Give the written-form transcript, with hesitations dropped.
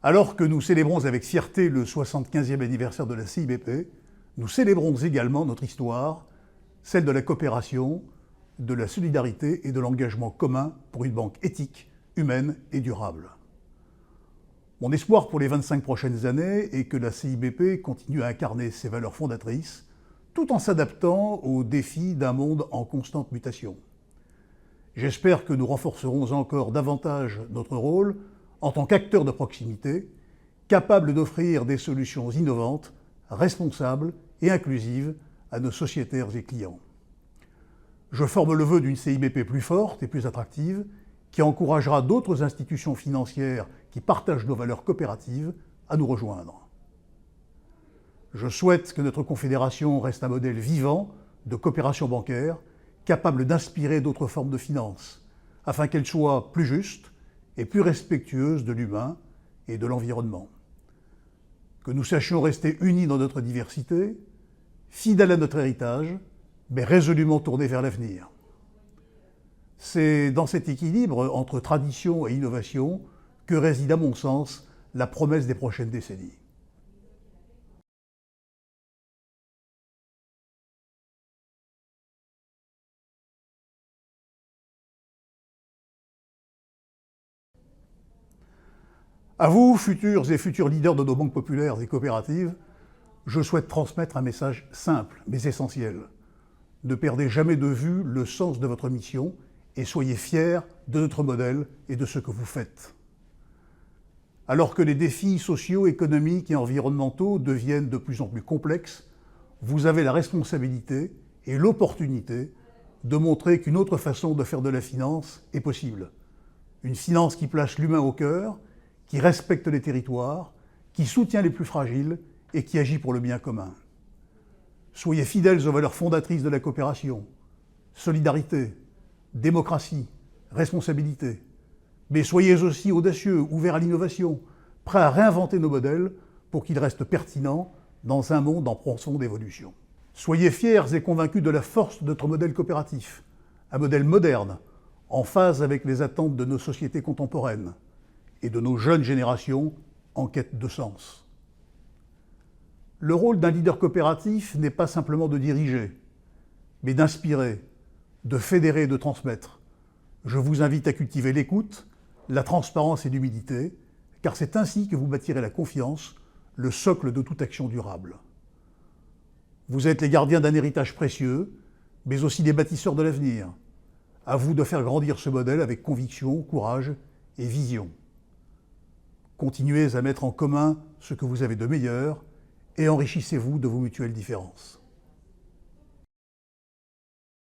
Alors que nous célébrons avec fierté le 75e anniversaire de la CIBP, nous célébrons également notre histoire, celle de la coopération, de la solidarité et de l'engagement commun pour une banque éthique, humaine et durable. Mon espoir pour les 25 prochaines années est que la CIBP continue à incarner ses valeurs fondatrices, tout en s'adaptant aux défis d'un monde en constante mutation. J'espère que nous renforcerons encore davantage notre rôle en tant qu'acteurs de proximité, capables d'offrir des solutions innovantes, responsables et inclusives à nos sociétaires et clients. Je forme le vœu d'une CIBP plus forte et plus attractive, qui encouragera d'autres institutions financières qui partagent nos valeurs coopératives à nous rejoindre. Je souhaite que notre confédération reste un modèle vivant de coopération bancaire, capable d'inspirer d'autres formes de finance, afin qu'elle soit plus juste et plus respectueuse de l'humain et de l'environnement. Que nous sachions rester unis dans notre diversité, fidèles à notre héritage, mais résolument tournés vers l'avenir. C'est dans cet équilibre entre tradition et innovation que réside, à mon sens, la promesse des prochaines décennies. À vous, futurs et futurs leaders de nos banques populaires et coopératives, je souhaite transmettre un message simple mais essentiel. Ne perdez jamais de vue le sens de votre mission et soyez fiers de notre modèle et de ce que vous faites. Alors que les défis sociaux, économiques et environnementaux deviennent de plus en plus complexes, vous avez la responsabilité et l'opportunité de montrer qu'une autre façon de faire de la finance est possible. Une finance qui place l'humain au cœur, qui respecte les territoires, qui soutient les plus fragiles et qui agit pour le bien commun. Soyez fidèles aux valeurs fondatrices de la coopération, solidarité, démocratie, responsabilité. Mais soyez aussi audacieux, ouverts à l'innovation, prêts à réinventer nos modèles pour qu'ils restent pertinents dans un monde en profonde évolution. Soyez fiers et convaincus de la force de notre modèle coopératif, un modèle moderne, en phase avec les attentes de nos sociétés contemporaines et de nos jeunes générations en quête de sens. Le rôle d'un leader coopératif n'est pas simplement de diriger, mais d'inspirer, de fédérer et de transmettre. Je vous invite à cultiver l'écoute, la transparence et l'humilité, car c'est ainsi que vous bâtirez la confiance, le socle de toute action durable. Vous êtes les gardiens d'un héritage précieux, mais aussi des bâtisseurs de l'avenir. À vous de faire grandir ce modèle avec conviction, courage et vision. Continuez à mettre en commun ce que vous avez de meilleur et enrichissez-vous de vos mutuelles différences.